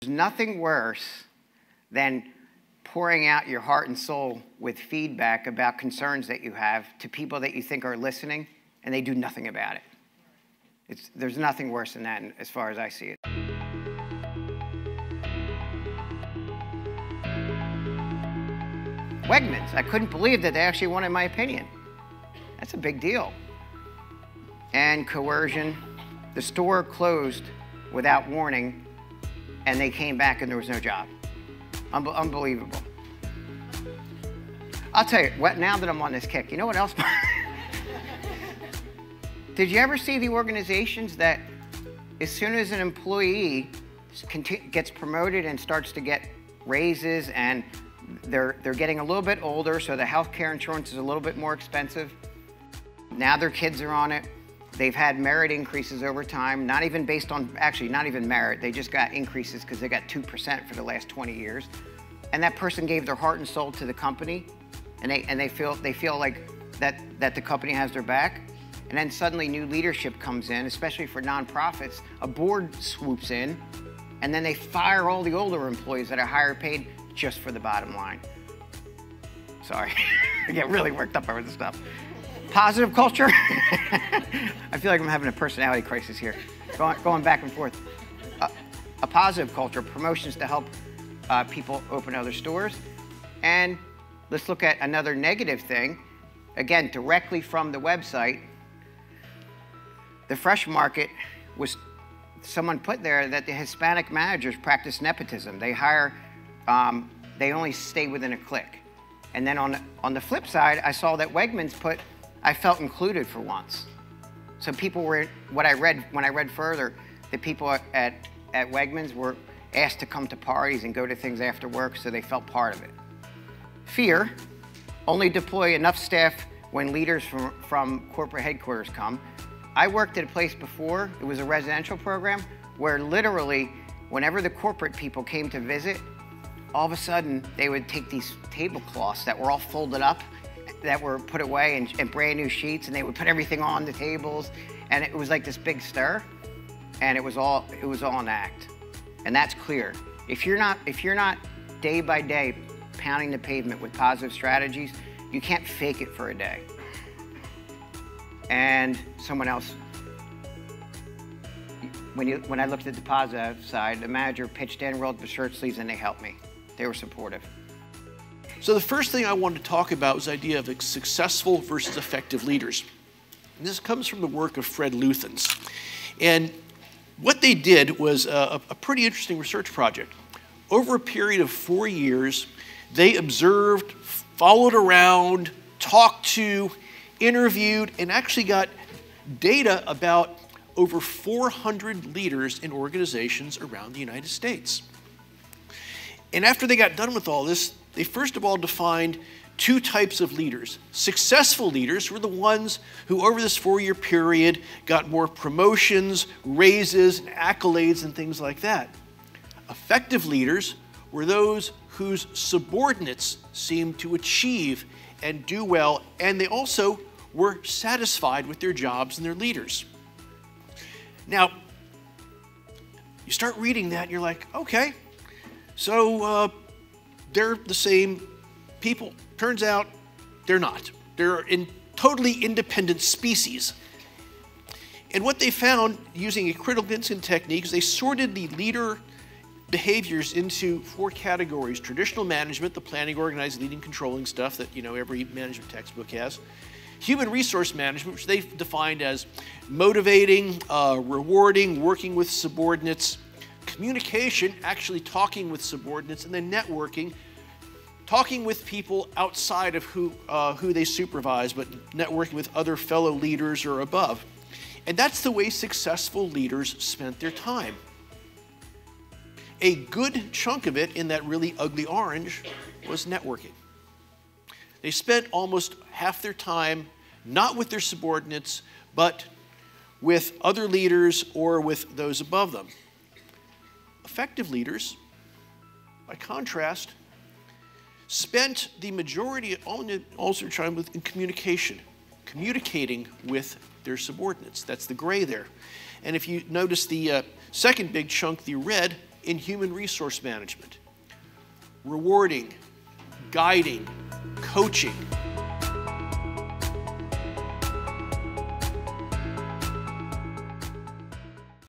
There's nothing worse than pouring out your heart and soul with feedback about concerns that you have to people that you think are listening, and they do nothing about it. There's nothing worse than that as far as I see it. Wegmans, I couldn't believe that they actually wanted my opinion. That's a big deal. And coercion. The store closed without warning, and they came back and there was no job. Unbelievable. I'll tell you, now that I'm on this kick, you know what else? Did you ever see the organizations that as soon as an employee gets promoted and starts to get raises and they're getting a little bit older, so the health care insurance is a little bit more expensive. Now their kids are on it. They've had merit increases over time, not even based on, actually not even merit, they just got increases because they got 2% for the last 20 years. And that person gave their heart and soul to the company, and they feel like that the company has their back. And then suddenly new leadership comes in, especially for nonprofits. A board swoops in, and then they fire all the older employees that are higher paid just for the bottom line. Sorry, I get really worked up over this stuff. Positive culture. I feel like I'm having a personality crisis here, going back and forth. A positive culture, promotions to help people open other stores. And let's look at another negative thing. Again, directly from the website, the fresh market was, someone put there that the Hispanic managers practice nepotism. They hire, they only stay within a click. And then on the flip side, I saw that Wegmans put, I felt included for once. So people were, when I read further, the people at Wegmans were asked to come to parties and go to things after work, so they felt part of it. Fear, only deploy enough staff when leaders from corporate headquarters come. I worked at a place before, it was a residential program, where literally, whenever the corporate people came to visit, all of a sudden, they would take these tablecloths that were all folded up, that were put away in brand new sheets, and they would put everything on the tables, and it was like this big stir, and it was all an act. And that's clear. If you're not day by day pounding the pavement with positive strategies, you can't fake it for a day. And someone else, when I looked at the positive side, the manager pitched in, rolled up the shirt sleeves, and they helped me. They were supportive. So the first thing I wanted to talk about was the idea of successful versus effective leaders. And this comes from the work of Fred Luthans. And what they did was a pretty interesting research project. Over a period of 4 years, they observed, followed around, talked to, interviewed, and actually got data about over 400 leaders in organizations around the United States. And after they got done with all this, they first of all defined two types of leaders. Successful leaders were the ones who over this 4-year period got more promotions, raises, and accolades and things like that. Effective leaders were those whose subordinates seemed to achieve and do well, and they also were satisfied with their jobs and their leaders. Now, you start reading that and you're like, okay, so they're the same people. Turns out they're not. They're in totally independent species. And what they found using a critical thinking technique is they sorted the leader behaviors into 4 categories: traditional management, the planning, organizing, leading, controlling stuff that every management textbook has; human resource management, which they've defined as motivating, rewarding, working with subordinates; communication, actually talking with subordinates; and then networking, talking with people outside of who they supervise, but networking with other fellow leaders or above. And that's the way successful leaders spent their time. A good chunk of it, in that really ugly orange, was networking. They spent almost half their time not with their subordinates, but with other leaders or with those above them. Effective leaders, by contrast, spent the majority also time in communication, communicating with their subordinates. That's the gray there. And if you notice the second big chunk, the red, in human resource management. Rewarding, guiding, coaching,